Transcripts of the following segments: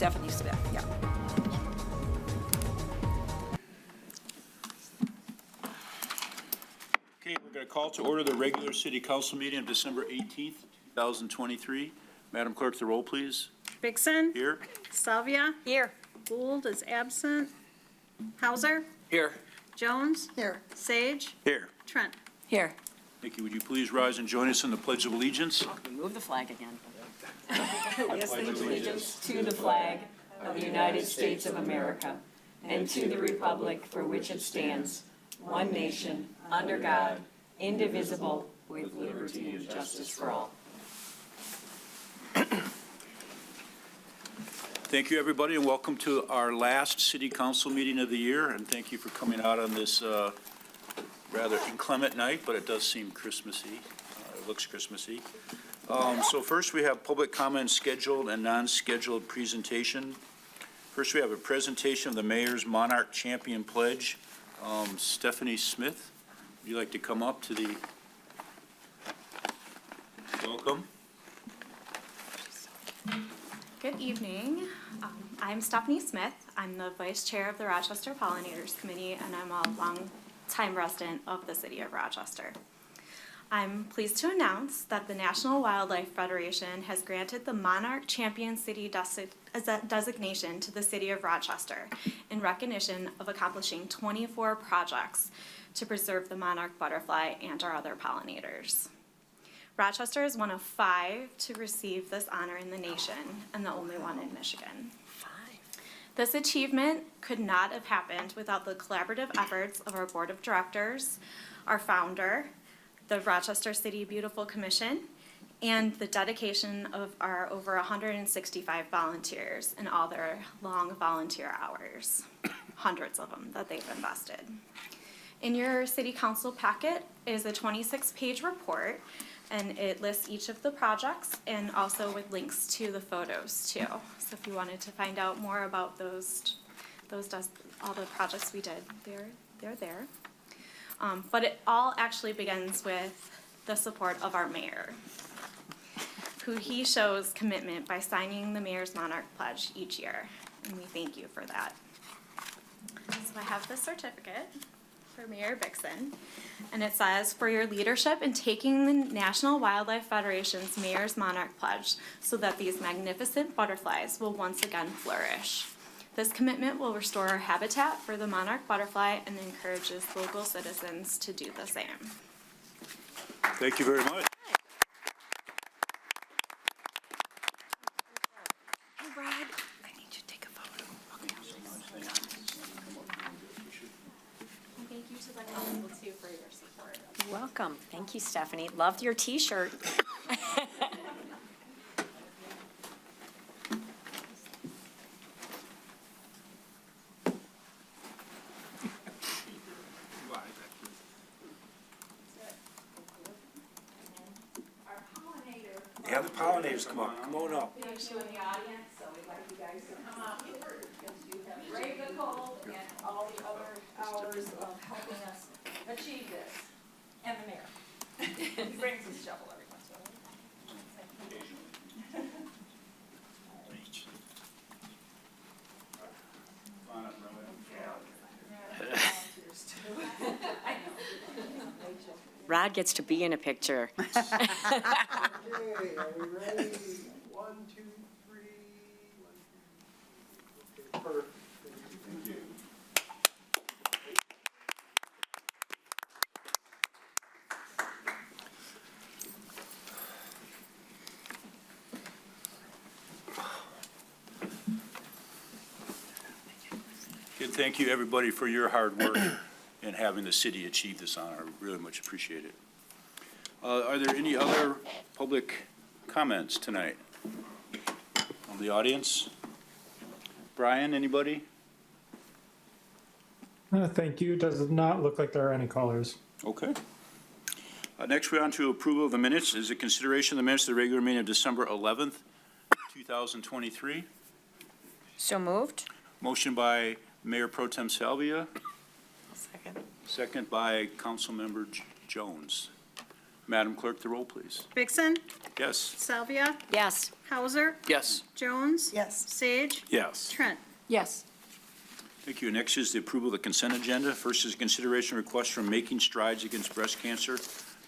Stephanie Smith, yeah. Okay, we're going to call to order the regular city council meeting of December 18th, 2023. Madam Clerk, the roll, please. Vixen. Here. Salvia. Here. Gould is absent. Hauser. Here. Jones. Here. Sage. Here. Trent. Here. Thank you. Would you please rise and join us in the Pledge of Allegiance? Remove the flag again. Yes, allegiance to the flag of the United States of America and to the republic for which it stands, one nation, under God, indivisible, with liberty and justice for all. Thank you, everybody, and welcome to our last city council meeting of the year. And thank you for coming out on this rather inclement night, but it does seem Christmassy. It looks Christmassy. So first we have public comment scheduled and non-scheduled presentation. First we have a presentation of the Mayor's Monarch Champion Pledge. Stephanie Smith, would you like to come up to the, welcome. Good evening. I'm Stephanie Smith. I'm the Vice Chair of the Rochester Pollinators Committee, and I'm a long-time resident of the City of Rochester. I'm pleased to announce that the National Wildlife Federation has granted the Monarch Champion City designation to the City of Rochester in recognition of accomplishing 24 projects to preserve the monarch butterfly and our other pollinators. Rochester is one of 5 to receive this honor in the nation, and the only one in Michigan. This achievement could not have happened without the collaborative efforts of our board of directors, our founder, the Rochester City Beautiful Commission, and the dedication of our over 165 volunteers and all their long volunteer hours, hundreds of them that they've invested. In your city council packet is a 26-page report, and it lists each of the projects and also with links to the photos too. So if you wanted to find out more about all the projects we did, they're there. But it all actually begins with the support of our mayor, who he shows commitment by signing the Mayor's Monarch Pledge each year, and we thank you for that. So I have the certificate for Mayor Vixen, and it says, for your leadership in taking the National Wildlife Federation's Mayor's Monarch Pledge so that these magnificent butterflies will once again flourish. This commitment will restore our habitat for the monarch butterfly and encourages local citizens to do the same. Thank you very much. Hey, Rod, I need you to take a photo. And thank you to the council too for your support. You're welcome. Thank you, Stephanie. Loved your t-shirt. Have the pollinators come up. Come on up. We have you in the audience, so we'd like you guys to come up. You have Ray Nicole and all the other hours of helping us achieve this, and the mayor. He brings his shovel every once in a while. Rod gets to be in a picture. Okay, are we ready? 1, 2, 3. 1, 2, 3. Okay, perfect. Thank you. Good, thank you, everybody, for your hard work in having the city achieve this honor. I really much appreciate it. Are there any other public comments tonight from the audience? Brian, anybody? Thank you. Does not look like there are any callers. Okay. Next, we're on to approval of the minutes. Is a consideration of the minutes of the regular meeting of December 11th, 2023. So moved. Motion by Mayor Pro Tem Salvia, Second. second by Councilmember Jones. Madam Clerk, the roll, please. Vixen, Yes. Salvia, Yes. Hauser, Yes. Jones. Yes. Sage, Yes. Trent. Yes. Thank you. Next is the approval of the consent agenda. First is consideration request from Making Strides Against Breast Cancer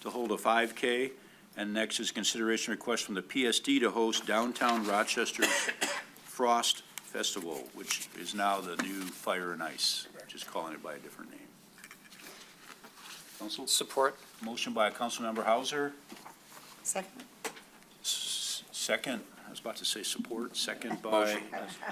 to hold a 5K. And next is consideration request from the PSD to host downtown Rochester's Frost Festival, which is now the new Fire and Ice, just calling it by a different name. Council? Support. Motion by Councilmember Hauser. Second. Second, I was about to say support, second by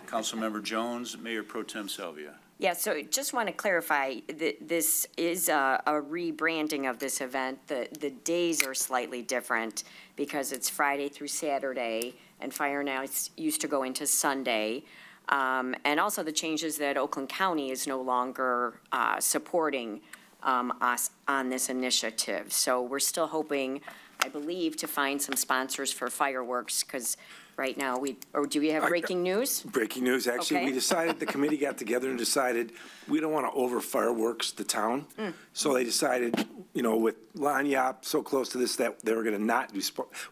Councilmember Jones. Mayor Pro Tem Salvia. Yeah, so just want to clarify, this is a rebranding of this event. The days are slightly different because it's Friday through Saturday, and Fire Now used to go into Sunday. And also the changes that Oakland County is no longer supporting us on this initiative. So we're still hoping, I believe, to find some sponsors for fireworks, because right now do we have breaking news? Breaking news, actually, Okay. we decided, the committee got together and decided, we don't want to over fireworks the town. So they decided, with Lanyap so close to this, that they were going to not do,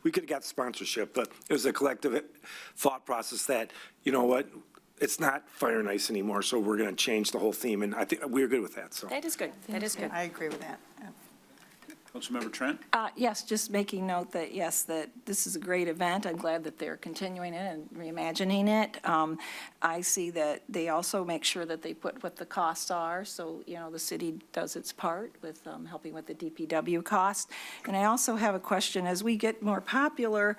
we could have got sponsorship, but it was a collective thought process that, you know what, it's not Fire and Ice anymore, so we're going to change the whole theme, and I think we're good with that, so. That is good, that is good. I agree with that. Councilmember Trent? Yes, just making note that, yes, that this is a great event. I'm glad that they're continuing it and reimagining it. I see that they also make sure that they put what the costs are, so, the city does its part with helping with the DPW cost. And I also have a question, as we get more popular,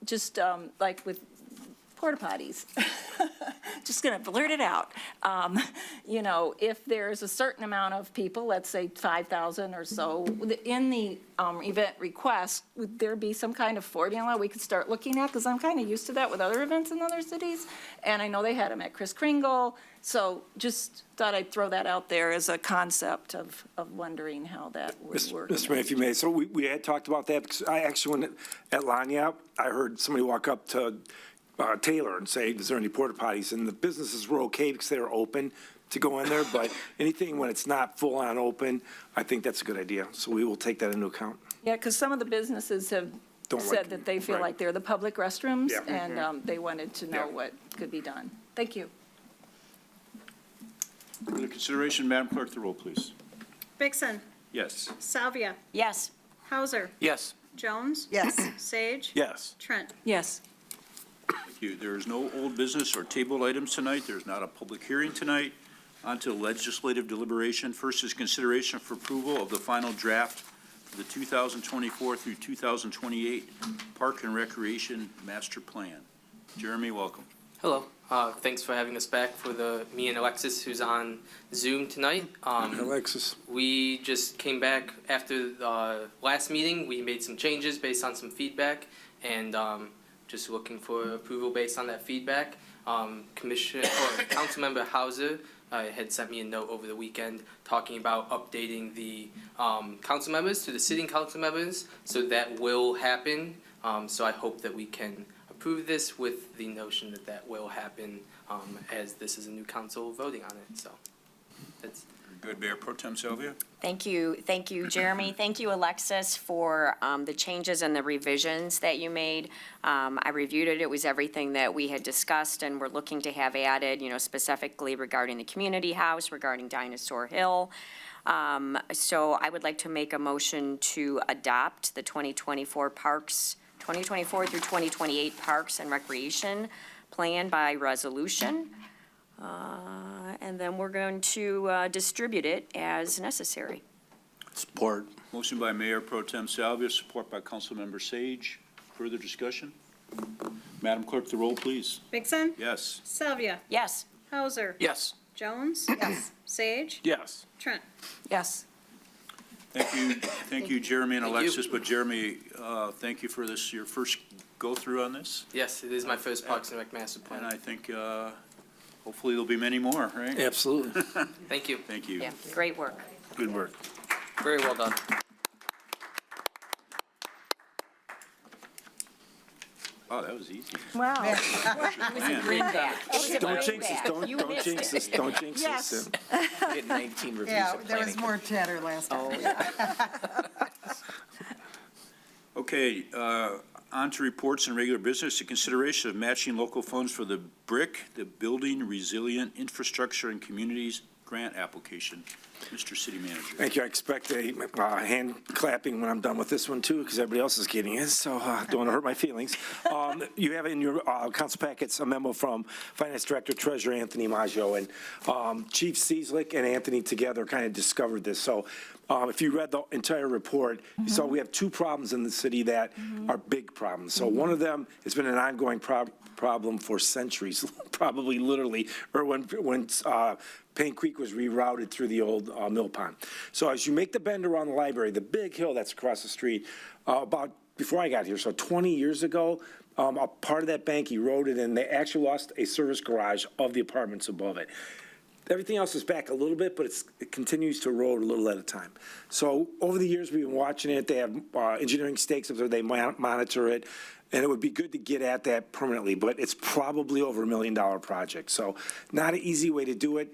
just like with porta potties. Just going to blurt it out. If there's a certain amount of people, let's say 5,000 or so, in the event request, would there be some kind of formula we could start looking at? Because I'm kind of used to that with other events in other cities, and I know they had them at Kris Kringle, so just thought I'd throw that out there as a concept of wondering how that would work. Mr. Mayor, if you may, so we had talked about that, because I actually went at Lanyap, I heard somebody walk up to Taylor and say, is there any porta potties? And the businesses were okay because they were open to go in there, but anything when it's not full on open, I think that's a good idea. So we will take that into account. Yeah, because some of the businesses have said that they feel right. like they're the public restrooms, Yeah. and they wanted to know Yeah. what could be done. Thank you. Further consideration, Madam Clerk, the roll, please. Vixen, Yes. Salvia, Yes, Hauser, Yes. Jones. Yes. Sage. Yes. Trent. Yes. Thank you. There is no old business or table items tonight. There's not a public hearing tonight. On to legislative deliberation. First is consideration for approval of the final draft for the 2024 through 2028 Park and Recreation Master Plan. Jeremy, welcome. Hello. Thanks for having us back for me and Alexis, who's on Zoom tonight. Alexis. We just came back after the last meeting. We made some changes based on some feedback, and just looking for approval based on that feedback. Councilmember Hauser had sent me a note over the weekend talking about updating the council members to the sitting council members, so that will happen. So I hope that we can approve this with the notion that that will happen, as this is a new council voting on it. So that's. Good. Mayor Pro Tem Sylvia? thank you, Jeremy. Thank you, Alexis, for the changes and the revisions that you made. I reviewed it. It was everything that we had discussed and we're looking to have added, specifically regarding the community house, regarding Dinosaur Hill. So I would like to make a motion to adopt the 2024 through 2028 Parks and Recreation Plan by resolution. And then we're going to distribute it as necessary. Support. Motion by Mayor Pro Tem Salvia, support by Councilmember Sage. Further discussion? Madam Clerk, the roll, please. Vixen, Yes. Salvia, Yes. Hauser. Yes. Jones. Yes. Sage. Yes. Trent. Yes. Thank you, Jeremy and Thank you. Alexis. But Jeremy, thank you for this, your first go-through on this. Yes, it is my first Parks and Rec master And plan. I think hopefully there'll be many more, right? Absolutely. Thank you. Thank you. Yeah, great work. Good work. Very well done. Oh, that was easy. Wow. Man. Greenback. Don't jinx this, don't jinx this, don't jinx Yes. this. Get 19 reviews Yeah, of there was planning. more chatter last time. Okay, on to reports and regular business. The consideration of matching local funds for the BRIC, the Building Resilient Infrastructure and Communities Grant Application. Mr. City Manager. Thank you. I expect a hand clapping when I'm done with this one, too, because everybody else is getting it, so don't want to hurt my feelings. You have in your council packets a memo from Finance Director Treasurer Anthony Maggio, and Chief Cieslik and Anthony together kind of discovered this. So if you read the entire report, you saw we have two problems in the city that are big problems. So one of them has been an ongoing problem for centuries, probably literally, or when Paint Creek was rerouted through the old mill pond. So as you make the bend around the library, the big hill that's across the street, about before I got here, so 20 years ago, a part of that bank eroded and they actually lost a service garage of the apartments above it. Everything else is back a little bit, but it continues to erode a little at a time. So over the years, we've been watching it. They have engineering stakes up there. They monitor it. And it would be good to get at that permanently, but it's probably over $1 million project. So not an easy way to do it.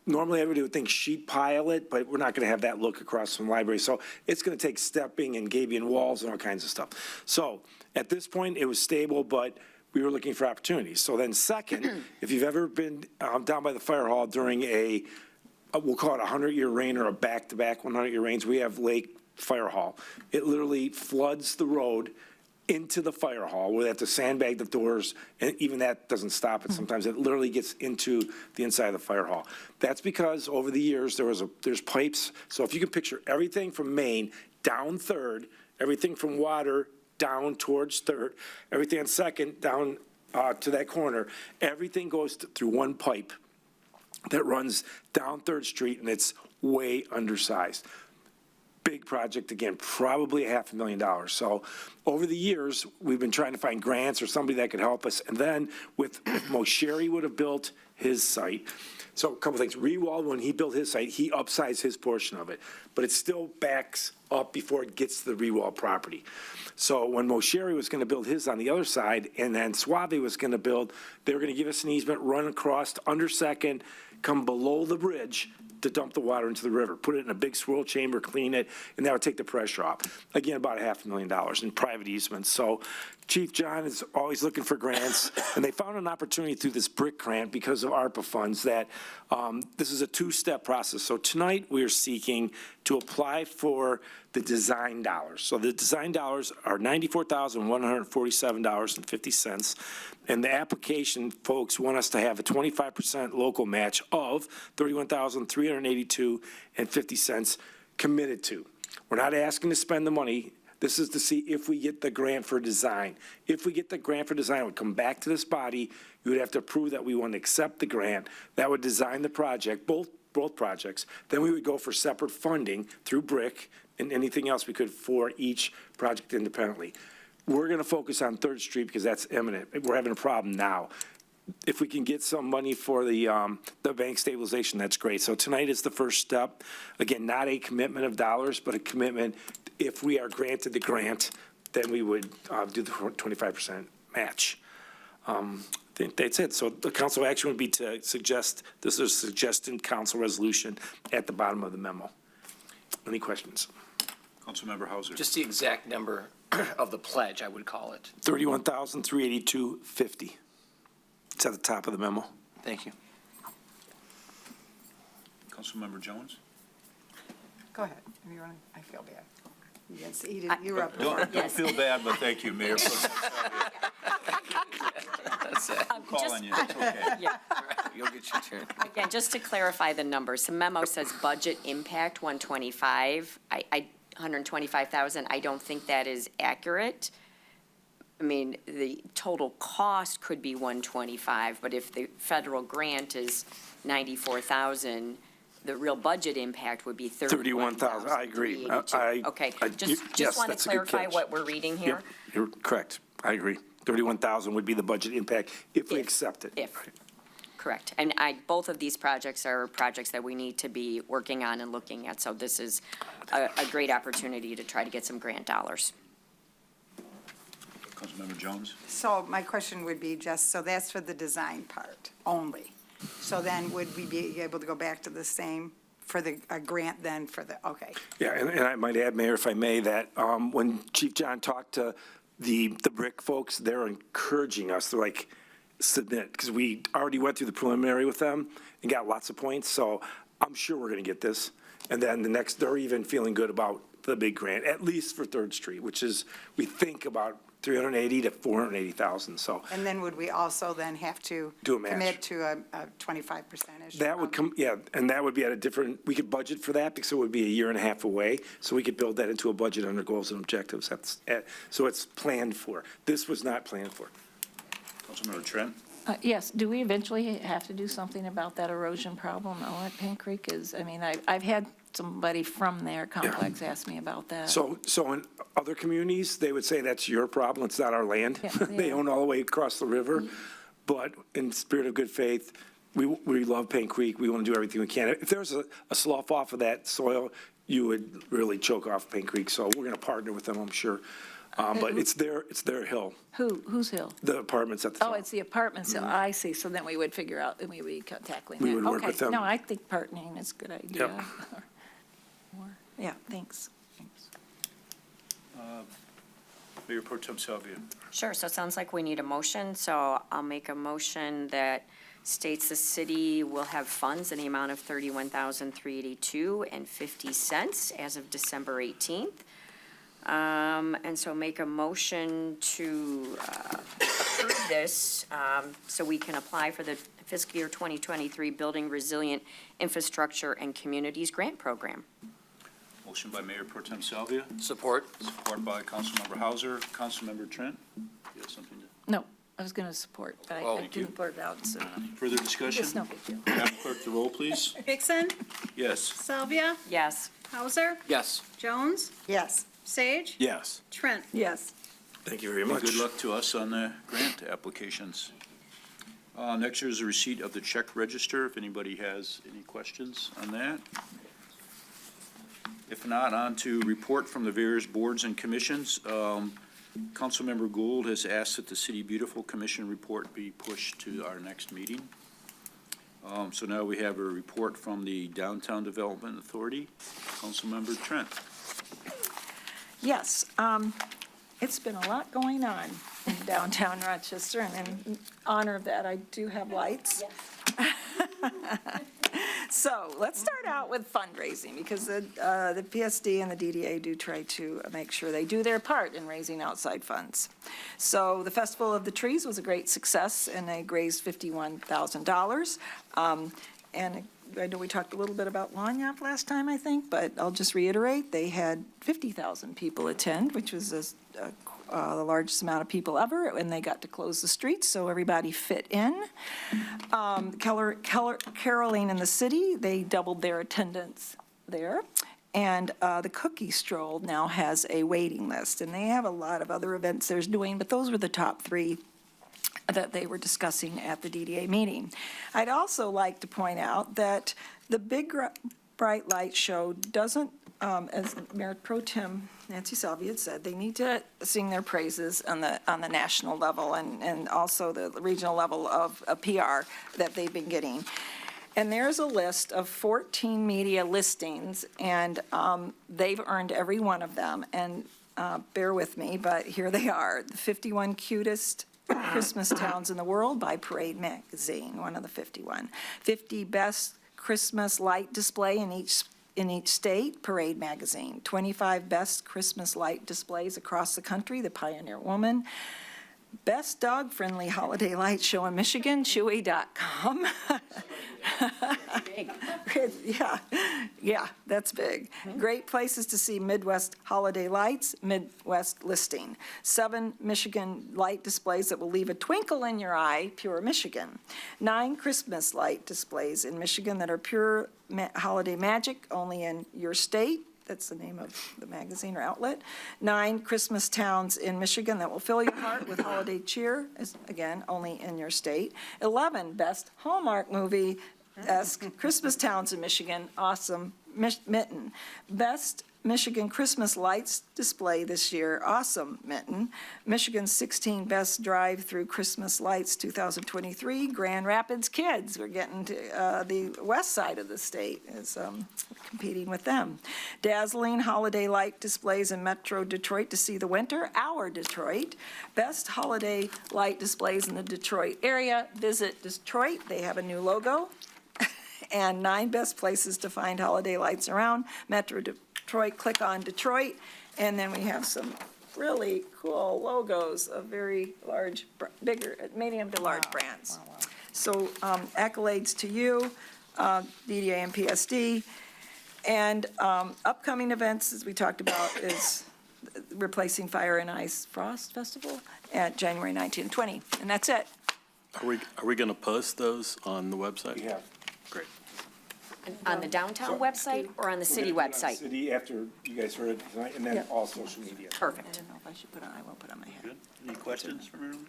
Normally everybody would think sheet pile it, but we're not going to have that look across from the library. So it's going to take stepping and gabion walls and all kinds of stuff. So at this point, it was stable, but we were looking for opportunities. So then second, if you've ever been down by the fire hall during we'll call it a 100-year rain or a back-to-back 100-year rains, we have Lake Fire Hall. It literally floods the road into the fire hall where they have to sandbag the doors, and even that doesn't stop it. Sometimes it literally gets into the inside of the fire hall. That's because over the years there's pipes. So if you can picture everything from Main down Third, everything from Water down towards Third, everything on Second down to that corner, everything goes through one pipe that runs down Third Street, and it's way undersized. Big project, again, probably $500,000. So over the years, we've been trying to find grants or somebody that could help us. And then with Mosherry would have built his site. So a couple things. Rewald, when he built his site, he upsized his portion of it. But it still backs up before it gets to the Rewald property. So when Mosherry was going to build his on the other side, and then Suave was going to build, they were going to give us an easement, run across under Second, come below the bridge to dump the water into the river, put it in a big swirl chamber, clean it, and that would take the pressure off. Again, about $500,000 in private easements. So Chief John is always looking for grants, and they found an opportunity through this BRIC grant because of ARPA funds that this is a two-step process. So tonight we are seeking to apply for the design dollars. So the design dollars are $94,147.50. And the application, folks, want us to have a 25% local match of $31,382.50 committed to. We're not asking to spend the money. This is to see if we get the grant for design. If we get the grant for design, it would come back to this body. You would have to prove that we want to accept the grant. That would design the project, both projects. Then we would go for separate funding through BRIC and anything else we could for each project independently. We're going to focus on Third Street because that's imminent. We're having a problem now. If we can get some money for the bank stabilization, that's great. So tonight is the first step. Again, not a commitment of dollars, but a commitment. If we are granted the grant, then we would do the 25% match. I think that's it. So the council action would be to suggest, this is a suggested council resolution at the bottom of the memo. Any questions? Councilmember Hauser. Just the exact number of the pledge, I would call it. $31,382.50. It's at the top of the memo. Thank you. Councilmember Jones. Go ahead. If you want to, I feel bad. Yes, Edith, you were up. Don't feel bad, but thank you, Mayor. I'm calling you. It's okay. Yeah, you'll get your turn. Again, just to clarify the numbers, the memo says budget impact 125. 125,000, I don't think that is accurate. I mean, the total cost could be 125, but if the federal grant is 94,000, the real budget impact would be 31,000. I agree. Okay, just want to clarify what we're reading here. Yep, you're correct. I agree. 31,000 would be the budget impact if we accept it. Correct. And both of these projects are projects that we need to be working on and looking at. So this is a great opportunity to try to get some grant dollars. Councilmember Jones. So my question would be just, so that's for the design part only. So then would we be able to go back to the same for the, a grant then for the, okay. Yeah, and I might add, Mayor, if I may, that when Chief John talked to the brick folks, they're encouraging us, they're like, submit, because we already went through the preliminary with them and got lots of points, so I'm sure we're gonna get this. And then the next, they're even feeling good about the big grant, at least for Third Street, which is, we think about 380 to 480,000, so. And then would we also then have to Do a match. commit to a 25%? That would come, yeah, and that would be at a different, we could budget for that because it would be a year and a half away. So we could build that into a budget under goals and objectives. So it's planned for. This was not planned for. Councilmember Trent? Yes, do we eventually have to do something about that erosion problem out at Paint Creek? I mean, I've had somebody from their complex ask me about that. So in other communities, they would say that's your problem, it's not our land. Yeah, They yeah. own all the way across the river. But in spirit of good faith, we love Paint Creek, we want to do everything we can. If there's a slough off of that soil, you would really choke off Paint Creek, so we're going to partner with them, I'm sure. But it's their hill, Whose hill? the apartments at the top. Oh, it's the apartments hill, I see, so then we would figure out, and we would be tackling that. We would work with them. Okay, no, I think partnering is a good idea. Yep. Yeah, thanks. Mayor Pro Tem Salvia. Sure, so it sounds like we need a motion, so I'll make a motion that states the city will have funds in the amount of $31,382.50 as of December 18th. And so make a motion to approve this, so we can apply for the fiscal year 2023 Building Resilient Infrastructure and Communities Grant Program. Motion by Mayor Pro Tem Salvia, Support. support by Councilmember Hauser. Councilmember Trent, you have something to, No, I was going to support, but I thank you. didn't blurt it out soon enough. further discussion? It's no big deal. Madam Clerk, the roll, please. Vixen, Yes. Sylvia, Yes. Hauser, Yes. Jones, Yes. Sage, Yes. Trent. Yes. Thank you very And much. good luck to us on the grant applications. Next is a receipt of the check register, if anybody has any questions on that. If not, on to report from the various boards and commissions. Councilmember Gould has asked that the City Beautiful Commission report be pushed to our next meeting. So now we have a report from the Downtown Development Authority. Councilmember Trent. Yes, it's been a lot going on in downtown Rochester, and in honor of that, I do have lights. So let's start out with fundraising, because the PSD and the DDA do try to make sure they do their part in raising outside funds. So the Festival of the Trees was a great success, and they raised $51,000. And I know we talked a little bit about Lanyap last time, I think, but I'll just reiterate, they had 50,000 people attend, which was the largest amount of people ever, and they got to close the streets, so everybody fit in. Caroling in the City, they doubled their attendance there. And the Cookie Stroll now has a waiting list, and they have a lot of other events they're doing, but those were the top three that they were discussing at the DDA meeting. I'd also like to point out that the Big Bright Light Show doesn't, as Mayor Pro Tem Nancy Salvi had said, they need to sing their praises on the national level and also the regional level of PR that they've been getting. And there's a list of 14 media listings, and they've earned every one of them. And bear with me, but here they are. The 51 cutest Christmas towns in the world by Parade Magazine, one of the 51. 50 best Christmas light display in each state, Parade Magazine. 25 best Christmas light displays across the country, the Pioneer Woman. Best dog-friendly holiday light show in Michigan, Chewy.com. Yeah, that's big. Great places to see Midwest holiday lights, Midwest listing. 7 Michigan light displays that will leave a twinkle in your eye, pure Michigan. 9 Christmas light displays in Michigan that are pure holiday magic, only in your state. That's the name of the magazine or outlet. 9 Christmas towns in Michigan that will fill your heart with holiday cheer, is, again, only in your state. 11 best Hallmark movie-esque Christmas towns in Michigan, awesome, Mitten. Best Michigan Christmas lights display this year. Awesome, Minton. Michigan's 16 best drive-through Christmas lights 2023. Grand Rapids kids, we're getting to the west side of the state, is competing with them. Dazzling holiday light displays in Metro Detroit to see the winter. Our Detroit. Best holiday light displays in the Detroit area. Visit Detroit. They have a new logo. And 9 best places to find holiday lights around Metro Detroit. Click on Detroit, and then we have some really cool logos of very large, bigger, medium to large brands. So accolades to you, DDA and PSD. And upcoming events, as we talked about, is replacing Fire and Ice Frost Festival at January 19 and 20. And that's it. Are we going to post those on the website? We have. Great. On the downtown website or on the city website? City, after you guys heard it tonight, and then Yeah. all social media. I Perfect. don't know if I should put on, I won't put on my head. Good. Any questions from everyone?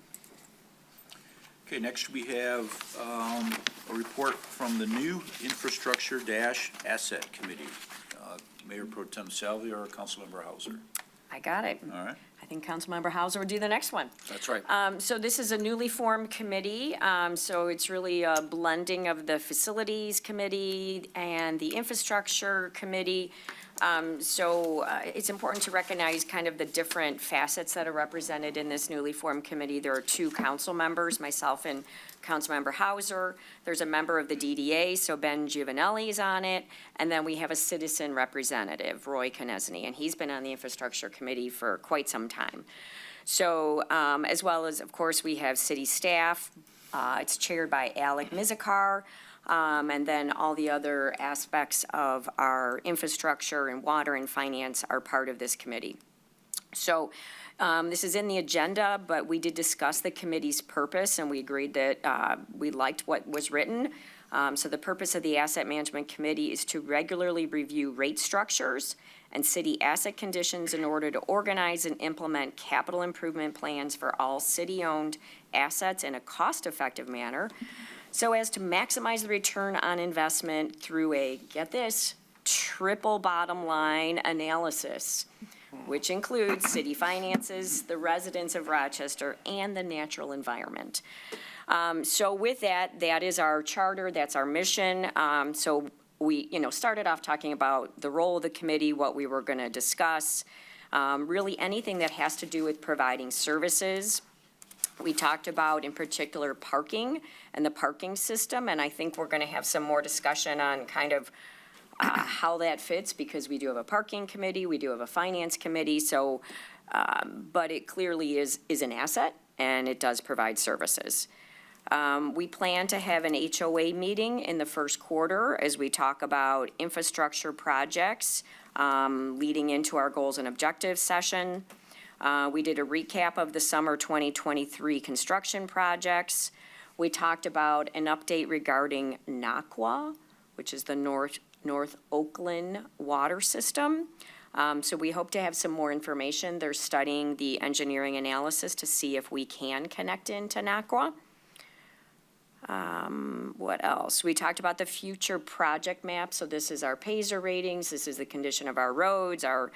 Okay, next we have a report from the new Infrastructure-Asset Committee. Mayor Pro Tem Salvia or Councilmember Hauser? I got it. All right, I think Councilmember Hauser would do the next one. That's right. So this is a newly formed committee, so it's really a blending of the Facilities Committee and the Infrastructure Committee. So it's important to recognize kind of the different facets that are represented in this newly formed committee. There are 2 council members, myself and Councilmember Hauser. There's a member of the DDA, so Ben Giovanelli is on it. And then we have a citizen representative, Roy Konechny, and he's been on the Infrastructure Committee for quite some time. So, as well as, of course, we have city staff. It's chaired by Alec Mizikar. And then all the other aspects of our infrastructure and water and finance are part of this committee. So this is in the agenda, but we did discuss the committee's purpose, and we agreed that we liked what was written. So the purpose of the Asset Management Committee is to regularly review rate structures and city asset conditions in order to organize and implement capital improvement plans for all city-owned assets in a cost-effective manner, so as to maximize the return on investment through a, get this, triple bottom line analysis, which includes city finances, the residents of Rochester, and the natural environment. So with that, that is our charter, that's our mission. So we, started off talking about the role of the committee, what we were going to discuss, really anything that has to do with providing services. We talked about, in particular, parking and the parking system, and I think we're going to have some more discussion on kind of how that fits, because we do have a parking committee, we do have a finance committee, so, but it clearly is an asset, and it does provide services. We plan to have an HOA meeting in the first quarter as we talk about infrastructure projects leading into our goals and objectives session. We did a recap of the summer 2023 construction projects. We talked about an update regarding NACWA, which is the North Oakland water system. So we hope to have some more information. They're studying the engineering analysis to see if we can connect into NACWA. What else? We talked about the future project map. So this is our PASER ratings. This is the condition of our roads, our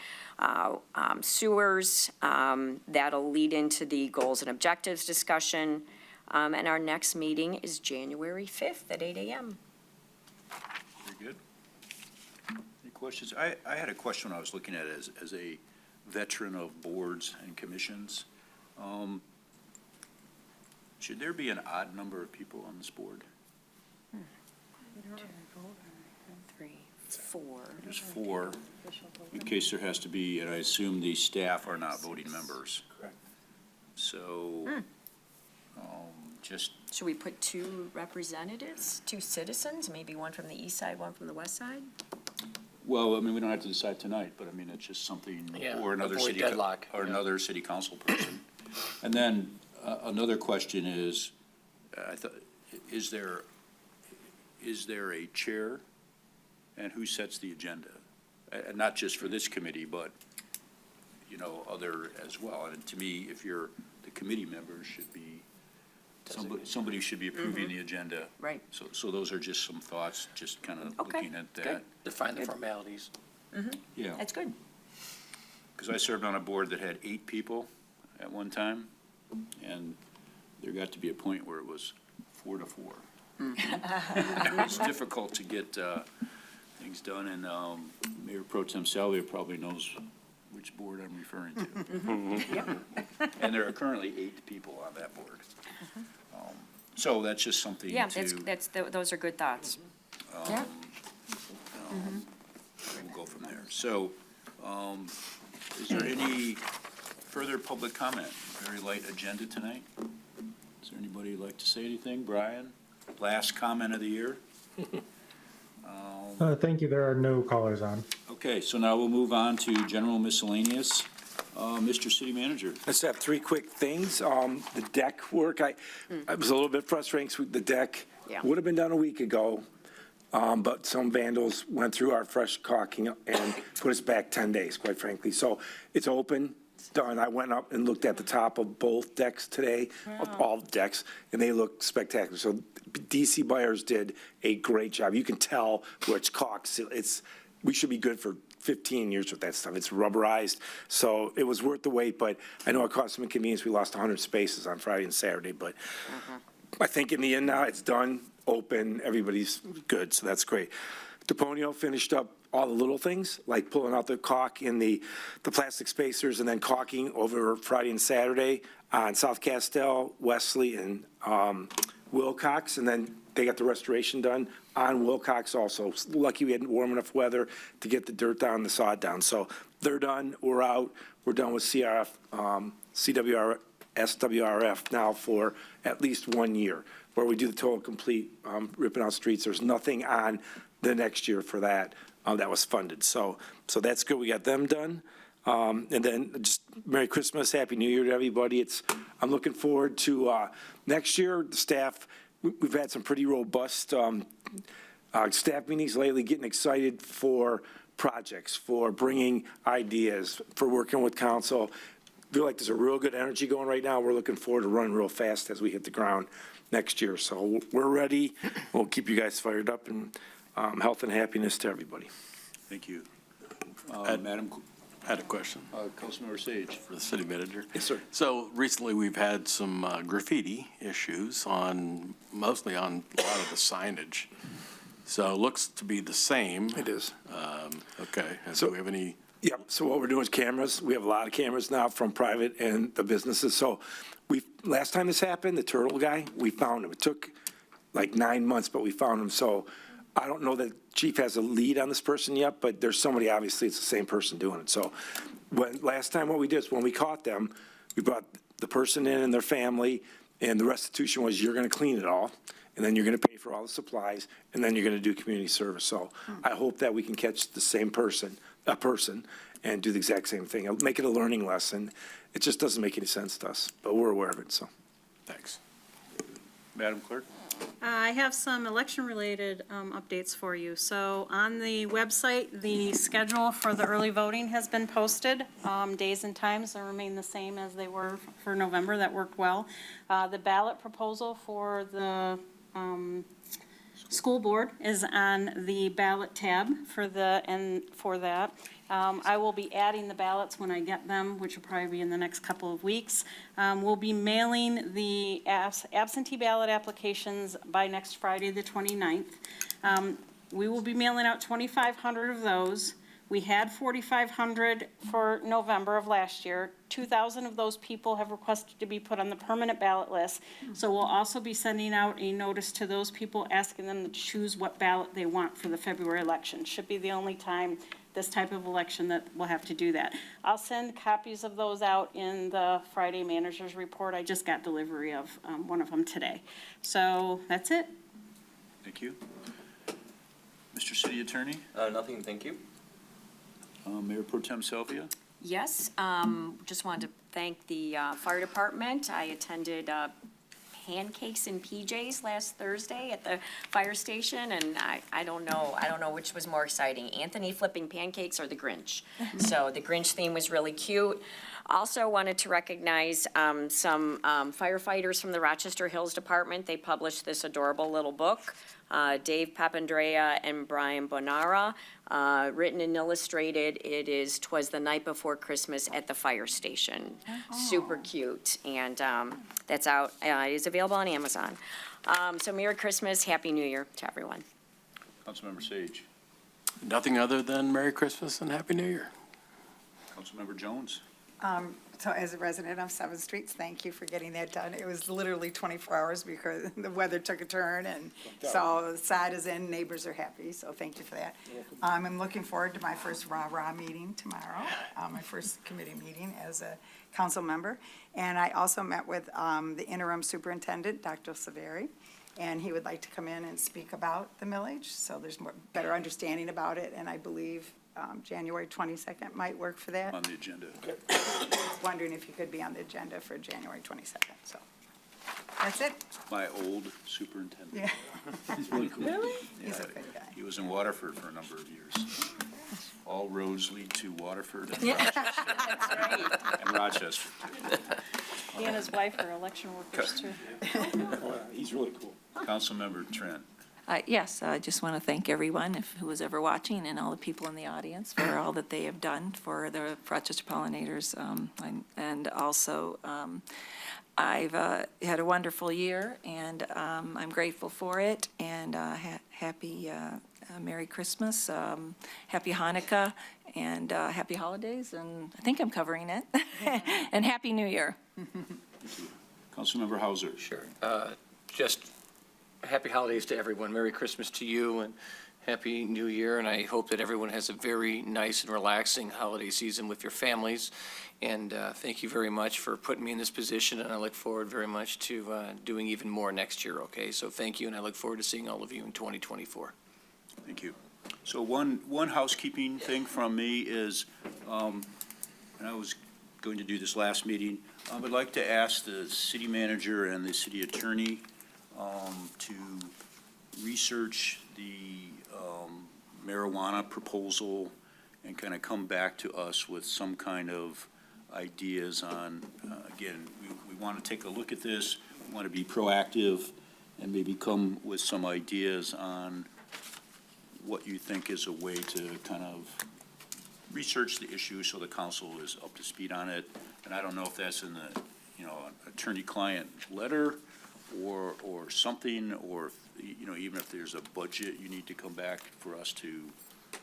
sewers. That'll lead into the goals and objectives discussion. And our next meeting is January 5th at 8 a.m. very good. Any questions? I had a question when I was looking at it as a veteran of boards and commissions. Should there be an odd number of people on this board? 3, 4. There's 4, in case there has to be, and I assume the staff are not voting members. Correct. So, just, Should we put 2 representatives, 2 citizens, maybe one from the east side, one from the west side? well, I mean, we don't have to decide tonight, but I mean, it's just something, Yeah, or another avoid city, deadlock, or yeah. another city council person. And then, another question is, I thought, is there a chair, and who sets the agenda? And not just for this committee, but, other as well. And to me, if you're, the committee members should be, somebody should be approving the agenda. Right. So those are just some thoughts, just kind of Okay, looking at that. good. Define the formalities. Yeah, That's good. because I served on a board that had 8 people at one time, and there got to be a point where it was 4 to 4. It was difficult to get things done, and Mayor Pro Tem Salvia probably knows which board I'm referring to. And there are currently 8 people on that board. So that's just something to. Yeah, those are good thoughts. Yeah. We'll go from there. So, is there any further public comment? Very light agenda tonight. Is there anybody who'd like to say anything? Brian, last comment of the year? Thank you. There are no callers on. Okay, so now we'll move on to general miscellaneous. Mr. City Manager. Let's have 3 quick things. The deck work, I was a little bit frustrated. The deck Yeah. would have been done a week ago, but some vandals went through our fresh caulking and put us back 10 days, quite frankly. So it's open, it's done. I went up and looked at the top of both decks today, of all the decks, and they look spectacular. So DC Buyers did a great job. You can tell where it's caulked. We should be good for 15 years with that stuff. It's rubberized, so it was worth the wait, but I know it caused some inconvenience. We lost 100 spaces on Friday and Saturday, but I think in the end now, it's done, open, everybody's good, so that's great. DePonio finished up all the little things, like pulling out the caulk in the plastic spacers and then caulking over Friday and Saturday on South Castell, Wesley, and Wilcox, and then they got the restoration done on Wilcox also. Lucky we had warm enough weather to get the dirt down, the sod down. So they're done, we're out, we're done with SWRF now for at least 1 year, where we do the total complete ripping out streets. There's nothing on the next year for that that was funded. So that's good, we got them done. And then just Merry Christmas, Happy New Year to everybody. I'm looking forward to next year, the staff. We've had some pretty robust staff meetings lately, getting excited for projects, for bringing ideas, for working with council. I feel like there's a real good energy going right now. We're looking forward to running real fast as we hit the ground next year. So we're ready. We'll keep you guys fired up, and health and happiness to everybody. Thank you. Madam, I had a question Councilmember Sage. for the city manager. Yes, sir. So recently, we've had some graffiti issues mostly on a lot of the signage. So it looks to be the same. It is. Okay. And So- do we have any? Yep, so what we're doing is cameras. We have a lot of cameras now from private and the businesses. So last time this happened, the turtle guy, we found him. It took like 9 months, but we found him. So I don't know that chief has a lead on this person yet, but there's somebody, obviously, it's the same person doing it. So last time what we did is when we caught them, we brought the person in and their family, and the restitution was you're going to clean it all, and then you're going to pay for all the supplies, and then you're going to do community service. So I hope that we can catch the same person, and do the exact same thing. It'll make it a learning lesson. It just doesn't make any sense to us, but we're aware of it, so. Thanks. Madam Clerk? I have some election-related updates for you. So on the website, the schedule for the early voting has been posted. Days and times remain the same as they were for November. That worked well. The ballot proposal for the school board is on the ballot tab for that. I will be adding the ballots when I get them, which will probably be in the next couple of weeks. We'll be mailing the absentee ballot applications by next Friday, the 29th. We will be mailing out 2,500 of those. We had 4,500 for November of last year. 2,000 of those people have requested to be put on the permanent ballot list. So we'll also be sending out a notice to those people, asking them to choose what ballot they want for the February election. Should be the only time this type of election that we'll have to do that. I'll send copies of those out in the Friday manager's report. I just got delivery of one of them today. So that's it. Thank you. Mr. City Attorney? Nothing, thank you. Mayor Pro Tem Salvia? Yes, just wanted to thank the fire department. I attended pancakes and PJs last Thursday at the fire station, and I don't know which was more exciting, Anthony flipping pancakes or the Grinch. So the Grinch theme was really cute. Also wanted to recognize some firefighters from the Rochester Hills Department. They published this adorable little book, Dave Papandrea and Brian Bonara, written and illustrated. It is "'Twas the Night Before Christmas at the Fire Station." Super cute, and that's out. It is available on Amazon. So Merry Christmas, Happy New Year to everyone. Councilmember Sage. Nothing other than Merry Christmas and Happy New Year. Councilmember Jones. So as a resident of 7th Street, thank you for getting that done. It was literally 24 hours because the weather took a turn, and so the side is in, neighbors are happy, so thank you for that. I'm looking forward to my first rah-rah meeting tomorrow, my first committee meeting as a council member. And I also met with the interim superintendent, Dr. Saveri, and he would like to come in and speak about the millage, so there's better understanding about it, and I believe January 22nd might work for that. On the agenda. Wondering if he could be on the agenda for January 22nd, so. That's it. My old superintendent. Yeah. He's really cool. Really? He's a good guy. He was in Waterford for a number of years. All roads lead to Waterford and Rochester. And Rochester. He and his wife are election workers, too. He's really cool. Councilmember Trent. Yes, I just want to thank everyone who was ever watching and all the people in the audience for all that they have done for the Rochester Pollinators. And also, I've had a wonderful year, and I'm grateful for it. And happy Merry Christmas, Happy Hanukkah, and Happy Holidays. And I think I'm covering it. And Happy New Year. Councilmember Hauser. Sure. Just happy holidays to everyone. Merry Christmas to you and Happy New Year. And I hope that everyone has a very nice and relaxing holiday season with your families. And thank you very much for putting me in this position. And I look forward very much to doing even more next year, okay? So thank you, and I look forward to seeing all of you in 2024. Thank you. So one housekeeping thing from me is, and I was going to do this last meeting, I would like to ask the city manager and the city attorney to research the marijuana proposal and kind of come back to us with some kind of ideas on, again, we want to take a look at this, we want to be proactive, and maybe come with some ideas on what you think is a way to kind of research the issue so the council is up to speed on it. And I don't know if that's in the, attorney-client letter or something, or, even if there's a budget, you need to come back for us to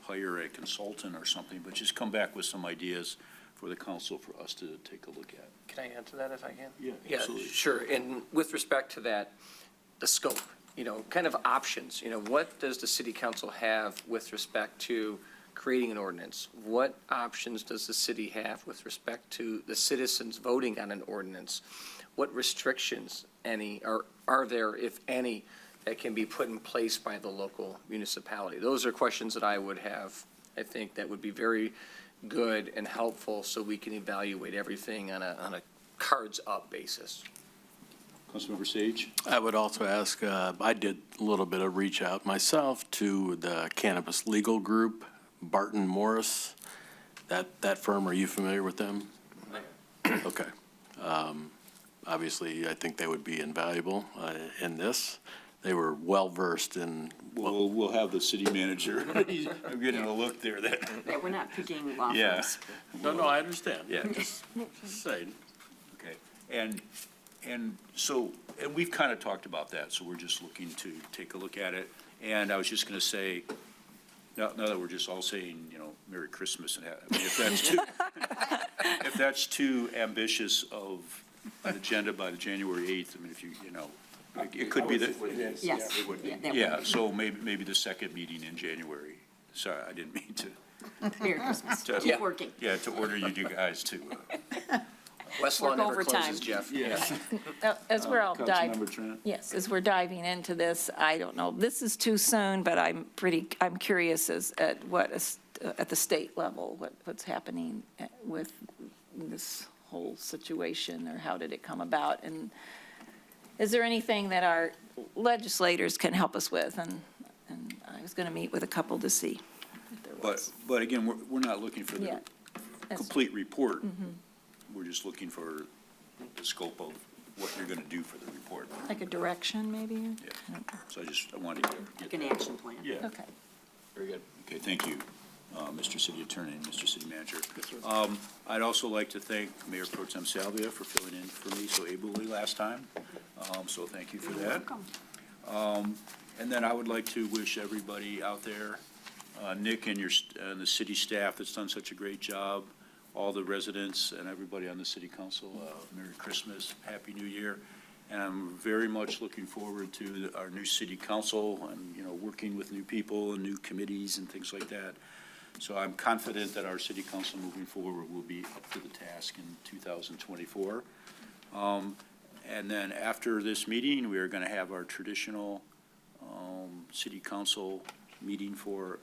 hire a consultant or something, but just come back with some ideas for the council for us to take a look at. Can I add to that if I can? Yeah, Yeah, absolutely. sure. And with respect to that, the scope, kind of options, what does the city council have with respect to creating an ordinance? What options does the city have with respect to the citizens voting on an ordinance? What restrictions, are there, if any, that can be put in place by the local municipality? Those are questions that I would have, I think, that would be very good and helpful so we can evaluate everything on a cards-up basis. Councilmember Sage? I would also ask, I did a little bit of reach out myself to the Cannabis Legal Group, Barton Morris. That firm, are you familiar with them? Okay. Obviously, I think they would be invaluable in this. They were well-versed in. We'll have the city manager. I'm getting a look there that. We're not picking law Yeah. firms. No, I understand. Yeah. Just saying. Okay. And so, and we've kind of talked about that, so we're just looking to take a look at it. And I was just going to say, now that we're just all saying, Merry Christmas, and if that's too ambitious of an agenda by the January 8th, I mean, if it could be that. Yes. It would be. Yeah, that Yeah, so maybe the second meeting in January. Sorry, I didn't mean to. Merry Christmas. to- Keep working. Yeah, to order you guys to. Westlaw Work never overtime. closes, Jeff. As we're all diving. Councilmember Trent? Yes, as we're diving into this, I don't know, this is too soon, but I'm curious at the state level, what's happening with this whole situation, or how did it come about? And is there anything that our legislators can help us with? And I was going to meet with a couple to see if there was. But again, we're not looking for the Yeah. complete report. we're just looking for the scope of what you're gonna do for the report. Like a direction, maybe? Yeah. So I wanted to get. Like an action plan. Yeah. Okay. Very good. Okay, thank you, Mr. City Attorney and Mr. City Manager. I'd also like to thank Mayor Pro Tem Salvia for filling in for me so ably last time. So thank you for that. And then I would like to wish everybody out there, Nick and and the city staff that's done such a great job, all the residents and everybody on the city council, Merry Christmas, Happy New Year. And I'm very much looking forward to our new city council and, working with new people and new committees and things like that. So I'm confident that our city council moving forward will be up to the task in 2024. And then after this meeting, we are going to have our traditional city council meeting for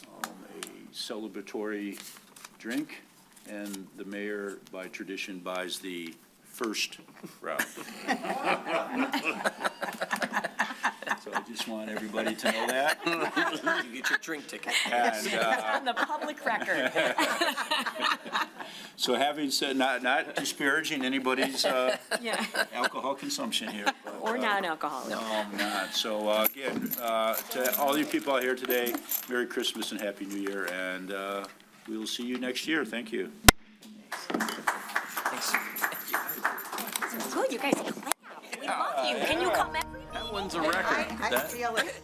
a celebratory drink, and the mayor, by tradition, buys the first round. So I just want everybody to know that. You get your drink ticket. And, On the public record. so having said, not disparaging anybody's Yeah. alcohol consumption here. But, Or non-alcoholic. No, I'm not. So again, to all you people out here today, Merry Christmas and Happy New Year, and we will see you next year. Thank you. Good, you guys clap. We love you. Can you come every That one's a record. I feel it.